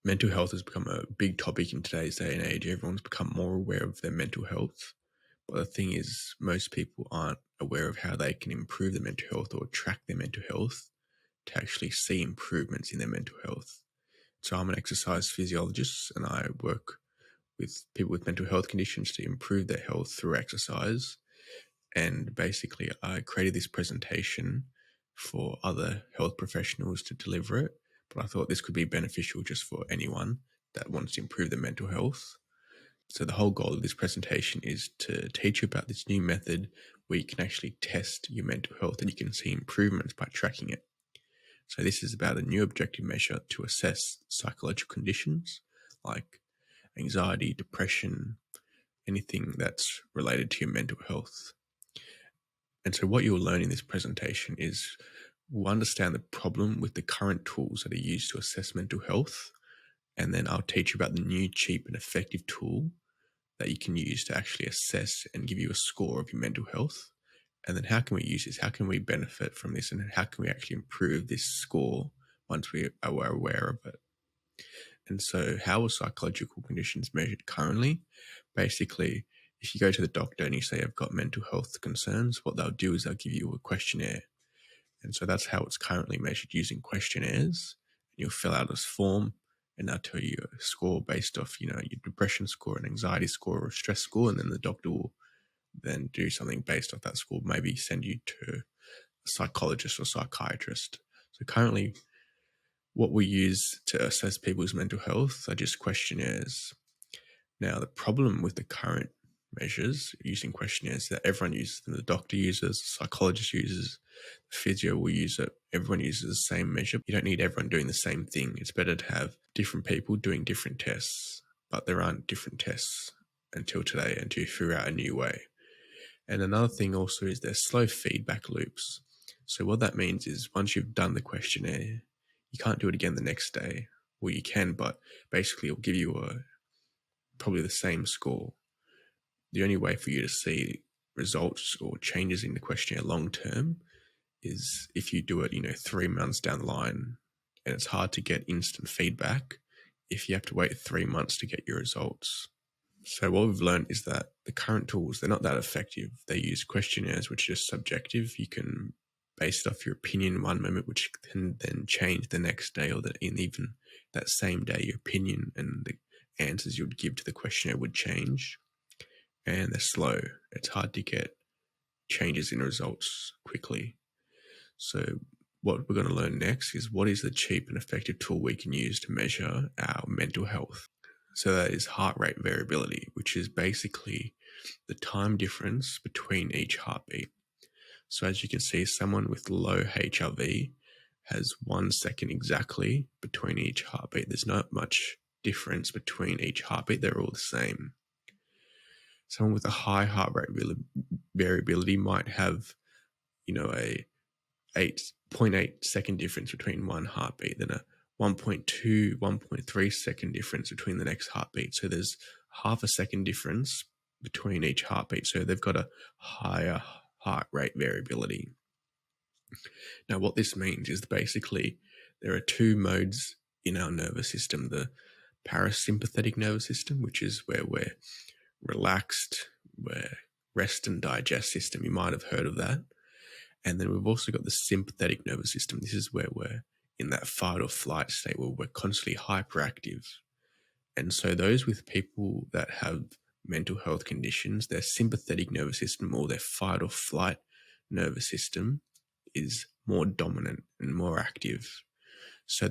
Mental health has become a big topic in today's day and age. Everyone's become more aware of their mental health. But the thing is, most people aren't aware of how they can improve their mental health or track their mental health to actually see improvements in their mental health. So I'm an exercise physiologist and I work with people with mental health conditions to improve their health through exercise. And basically, I created this presentation for other health professionals to deliver it. But I thought this could be beneficial just for anyone that wants to improve their mental health. So, the whole goal of this presentation is to teach you about this new method where you can actually test your mental health and you can see improvements by tracking it. So, this is about a new objective measure to assess psychological conditions like anxiety, depression, anything that's related to your mental health. And so what you'll learn in this presentation is we'll understand the problem with the current tools that are used to assess mental health. And then I'll teach you about the new, cheap, and effective tool that you can use to actually assess and give you a score of your mental health. And then how can we use this? How can we benefit from this? And how can we actually improve this score once we are aware of it? And so how are psychological conditions measured currently? Basically, if you go to the doctor and you say, I've got mental health concerns, what they'll do is they'll give you a questionnaire. And so that's how it's currently measured using questionnaires. And you'll fill out this form and they'll tell you a score based off, your depression score, an anxiety score, or a stress score. And then the doctor will then do something based off that score, maybe send you to a psychologist or psychiatrist. So currently, what we use to assess people's mental health are just questionnaires. Now, the problem with the current measures using questionnaires is that everyone uses them. The doctor uses, the psychologist uses, the physio will use it. Everyone uses the same measure. You don't need everyone doing the same thing. It's better to have different people doing different tests, but there aren't different tests until today, until you figure out a new way. And another thing also is there's slow feedback loops. So what that means is once you've done the questionnaire, you can't do it again the next day. Well, you can, but basically it'll give you probably the same score. The only way for you to see results or changes in the questionnaire long term is if you do it, 3 months down the line, and it's hard to get instant feedback if you have to wait 3 months to get your results. So what we've learned is that the current tools, they're not that effective. They use questionnaires, which are just subjective. You can base it off your opinion in one moment, which can then change the next day, or in even that same day, your opinion and the answers you would give to the questionnaire would change. And they're slow. It's hard to get changes in results quickly. So what we're going to learn next is what is the cheap and effective tool we can use to measure our mental health. So that is heart rate variability, which is basically the time difference between each heartbeat. So as you can see, someone with low HRV has 1 second exactly between each heartbeat. There's not much difference between each heartbeat. They're all the same. Someone with a high heart rate variability might have, a 8.8 second difference between one heartbeat, then a 1.2, 1.3 second difference between the next heartbeat. So there's half a second difference between each heartbeat. So they've got a higher heart rate variability. Now, what this means is basically there are two modes in our nervous system: the parasympathetic nervous system, which is where we're relaxed, we're rest and digest system. You might have heard of that. And then we've also got the sympathetic nervous system. This is where we're in that fight or flight state where we're constantly hyperactive. And so those with people that have mental health conditions, their sympathetic nervous system or their fight or flight nervous system is more dominant and more active. So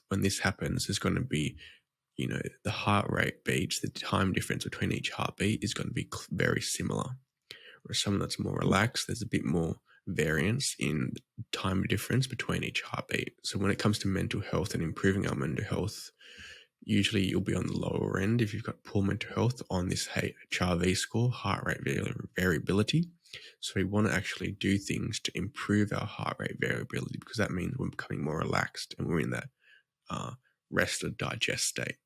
when this happens, there's going to be, the heart rate beats, the time difference between each heartbeat is going to be very similar. Whereas someone that's more relaxed, there's a bit more variance in time difference between each heartbeat. So when it comes to mental health and improving our mental health, usually you'll be on the lower end if you've got poor mental health on this HRV score, heart rate variability. So we want to actually do things to improve our heart rate variability, because that means we're becoming more relaxed and we're in that rest or digest state.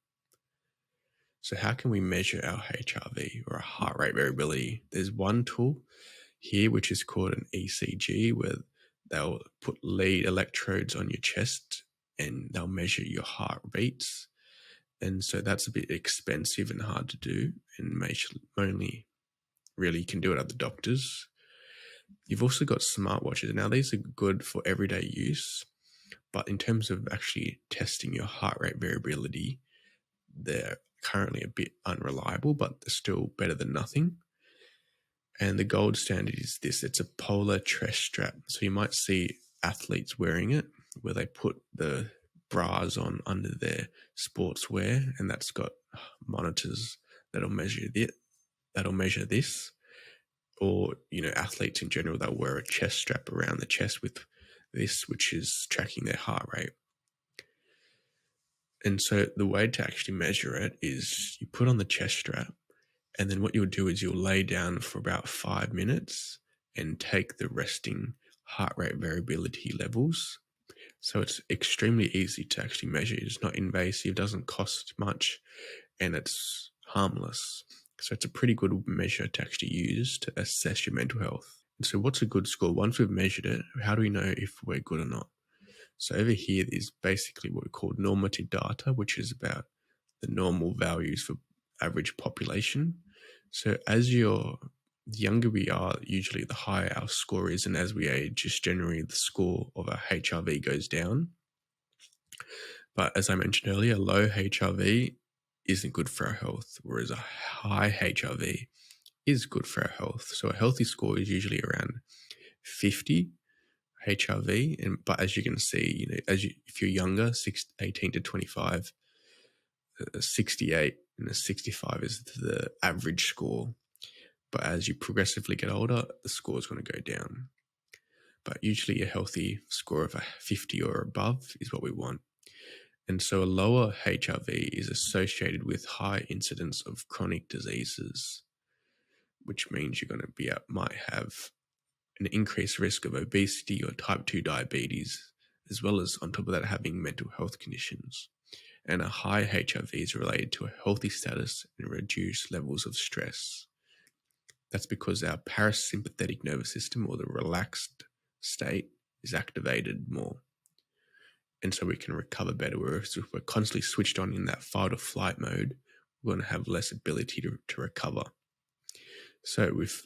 So how can we measure our HRV or our heart rate variability? There's one tool here which is called an ECG, where they'll put lead electrodes on your chest and they'll measure your heart beats. And so that's a bit expensive and hard to do, and only really can do it at the doctors. You've also got smartwatches. Now, these are good for everyday use, but in terms of actually testing your heart rate variability, they're currently a bit unreliable, but they're still better than nothing. And the gold standard is this: it's a polar chest strap. So you might see athletes wearing it, where they put the bras on under their sportswear, and that's got monitors that'll measure this. Or, athletes in general, they'll wear a chest strap around the chest with this, which is tracking their heart rate. And so the way to actually measure it is you put on the chest strap, and then what you'll do is you'll lay down for about 5 minutes and take the resting heart rate variability levels. So it's extremely easy to actually measure. It's not invasive, doesn't cost much, and it's harmless. So it's a pretty good measure to actually use to assess your mental health. And so what's a good score? Once we've measured it, how do we know if we're good or not? So over here is basically what we call normative data, which is about the normal values for average population. So as the younger we are, usually the higher our score is, and as we age, just generally the score of our HRV goes down. But as I mentioned earlier, low HRV isn't good for our health, whereas a high HRV is good for our health. So a healthy score is usually around 50 HRV, but as you can see, if you're younger, 18 to 25, 68 and 65 is the average score. But as you progressively get older, the score is going to go down. But usually a healthy score of a 50 or above is what we want. And so a lower HRV is associated with high incidence of chronic diseases, which means you're going to might have an increased risk of obesity or type 2 diabetes, as well as on top of that having mental health conditions. And a high HRV is related to a healthy status and reduced levels of stress. That's because our parasympathetic nervous system, or the relaxed state, is activated more. And so we can recover better. Whereas if we're constantly switched on in that fight or flight mode, we're going to have less ability to recover. So we've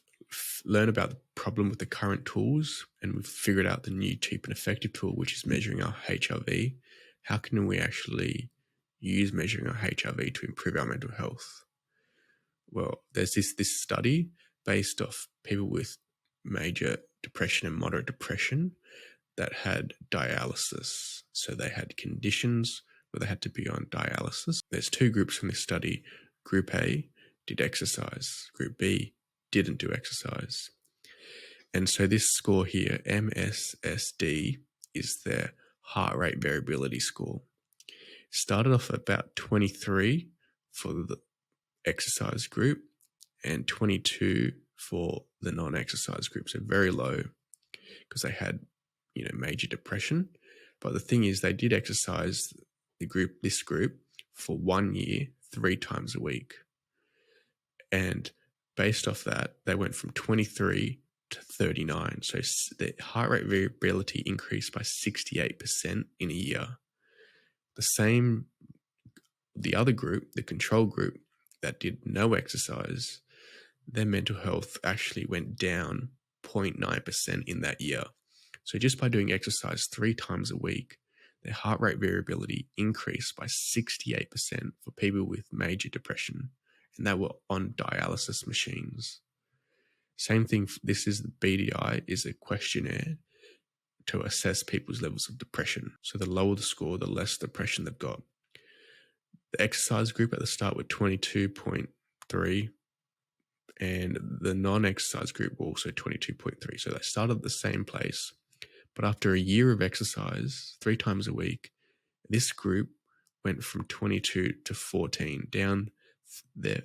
learned about the problem with the current tools, and we've figured out the new cheap and effective tool, which is measuring our HRV. How can we actually use measuring our HRV to improve our mental health? Well, there's this study based off people with major depression and moderate depression that had dialysis. So they had conditions where they had to be on dialysis. There's two groups from this study. Group A did exercise. Group B didn't do exercise. And so this score here, MSSD, is their heart rate variability score. It started off at about 23 for the exercise group and 22 for the non-exercise group. So very low because they had major depression. But the thing is, they did exercise this group for 1 year, 3 times a week. And based off that, they went from 23 to 39. So the heart rate variability increased by 68% in a year. The other group, the control group that did no exercise, their mental health actually went down 0.9% in that year. So just by doing exercise 3 times a week, their heart rate variability increased by 68% for people with major depression, and they were on dialysis machines. Same thing, this is the BDI, is a questionnaire to assess people's levels of depression. So the lower the score, the less depression they've got. The exercise group at the start were 22.3, and the non-exercise group were also 22.3. So they started at the same place. But after a year of exercise, 3 times a week, this group went from 22 to 14, down. Their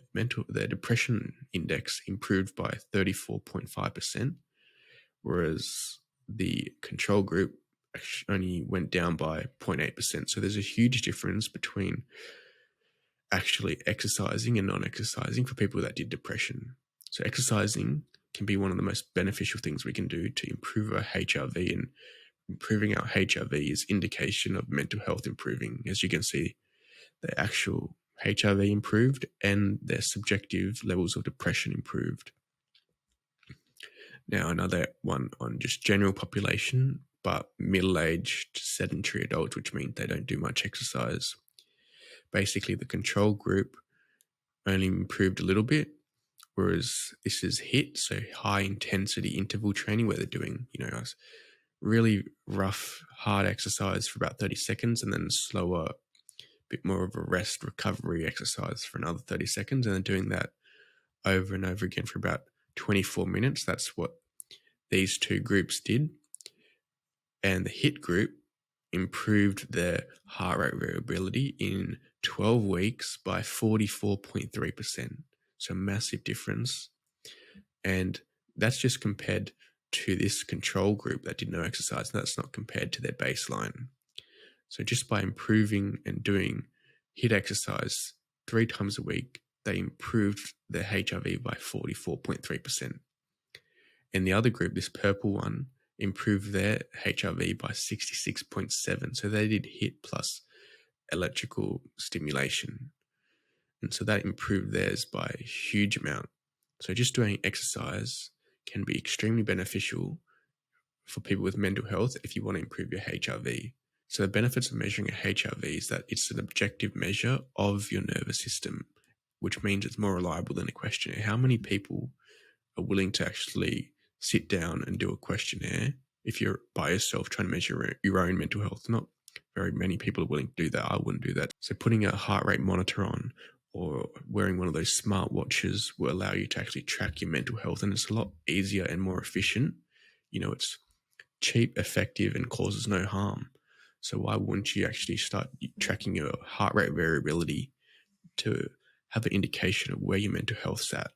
depression index improved by 34.5%, whereas the control group only went down by 0.8%. So there's a huge difference between actually exercising and non-exercising for people that did depression. So exercising can be one of the most beneficial things we can do to improve our HRV, and improving our HRV is indication of mental health improving. As you can see, the actual HRV improved and their subjective levels of depression improved. Now, another one on just general population, but middle-aged sedentary adults, which means they don't do much exercise. Basically, the control group only improved a little bit, whereas this is HIIT, so high intensity interval training, where they're doing, a really rough, hard exercise for about 30 seconds and then slower, bit more of a rest recovery exercise for another 30 seconds, and then doing that over and over again for about 24 minutes. That's what these two groups did. And the HIIT group improved their heart rate variability in 12 weeks by 44.3%. So massive difference. And that's just compared to this control group that did no exercise. That's not compared to their baseline. So just by improving and doing HIIT exercise 3 times a week, they improved their HRV by 44.3%. And the other group, this purple one, improved their HRV by 66.7%. So they did HIIT plus electrical stimulation. And so that improved theirs by a huge amount. So just doing exercise can be extremely beneficial for people with mental health if you want to improve your HRV. So the benefits of measuring a HRV is that it's an objective measure of your nervous system, which means it's more reliable than a questionnaire. How many people are willing to actually sit down and do a questionnaire if you're by yourself trying to measure your own mental health? Not very many people are willing to do that. I wouldn't do that. So putting a heart rate monitor on or wearing one of those smart watches will allow you to actually track your mental health, and it's a lot easier and more efficient. It's cheap, effective, and causes no harm. So why wouldn't you actually start tracking your heart rate variability to have an indication of where your mental health's at?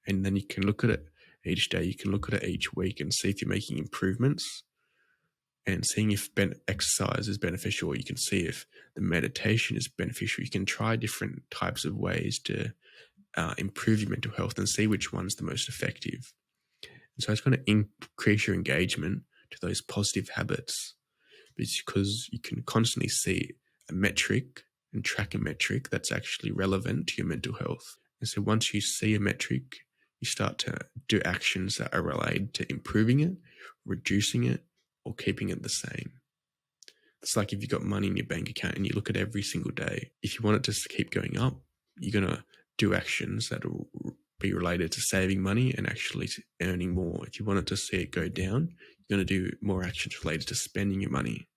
And then you can look at it each day, you can look at it each week and see if you're making improvements and seeing if exercise is beneficial. You can see if the meditation is beneficial. You can try different types of ways to improve your mental health and see which one's the most effective. And so it's going to increase your engagement to those positive habits, because you can constantly see a metric and track a metric that's actually relevant to your mental health. And so once you see a metric, you start to do actions that are related to improving it, reducing it, or keeping it the same. It's like if you've got money in your bank account and you look at every single day, if you want it to keep going up, you're going to do actions that will be related to saving money and actually earning more. If you want it to see it go down, you're going to do more actions related to spending your money.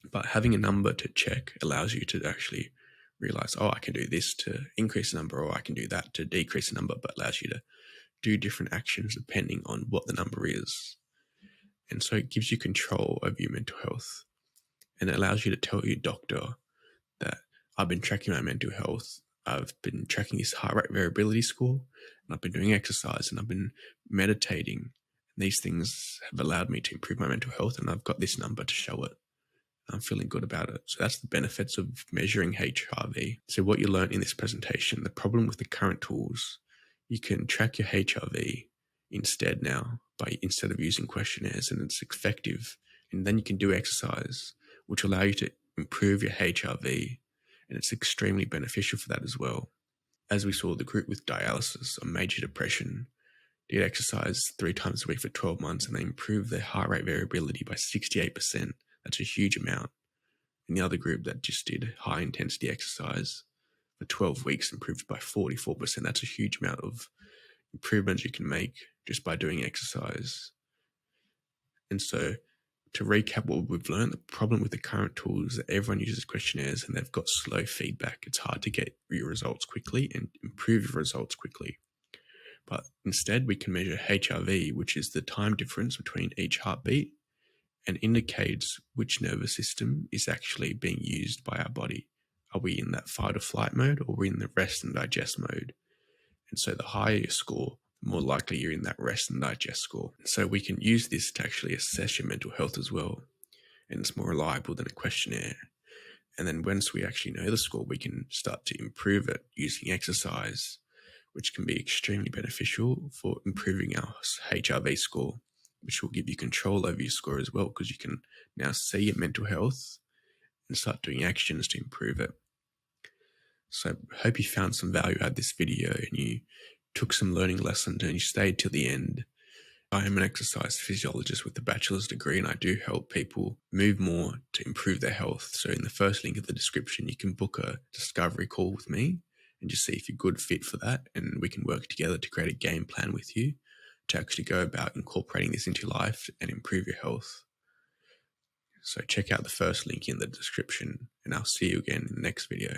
But having a number to check allows you to actually realize, I can do this to increase the number, or I can do that to decrease the number, but allows you to do different actions depending on what the number is. And so it gives you control over your mental health, and it allows you to tell your doctor that I've been tracking my mental health, I've been tracking this heart rate variability score, and I've been doing exercise, and I've been meditating. And these things have allowed me to improve my mental health, and I've got this number to show it. I'm feeling good about it. So that's the benefits of measuring HRV. So what you learned in this presentation, the problem with the current tools, you can track your HRV instead of using questionnaires, and it's effective. And then you can do exercise, which will allow you to improve your HRV, and it's extremely beneficial for that as well. As we saw, the group with dialysis or major depression did exercise 3 times a week for 12 months, and they improved their heart rate variability by 68%. That's a huge amount. And the other group that just did high intensity exercise for 12 weeks improved by 44%. That's a huge amount of improvements you can make just by doing exercise. And so to recap what we've learned, the problem with the current tools is that everyone uses questionnaires and they've got slow feedback. It's hard to get your results quickly and improve your results quickly. But instead, we can measure HRV, which is the time difference between each heartbeat, and indicates which nervous system is actually being used by our body. Are we in that fight or flight mode, or are we in the rest and digest mode? And so the higher your score, the more likely you're in that rest and digest score. So we can use this to actually assess your mental health as well. And it's more reliable than a questionnaire. And then once we actually know the score, we can start to improve it using exercise, which can be extremely beneficial for improving our HRV score, which will give you control over your score as well, because you can now see your mental health and start doing actions to improve it. So hope you found some value out of this video and you took some learning lessons and you stayed till the end. I am an exercise physiologist with a bachelor's degree, and I do help people move more to improve their health. So in the first link of the description, you can book a discovery call with me and just see if you're a good fit for that. And we can work together to create a game plan with you to actually go about incorporating this into your life and improve your health. So check out the first link in the description, and I'll see you again in the next video.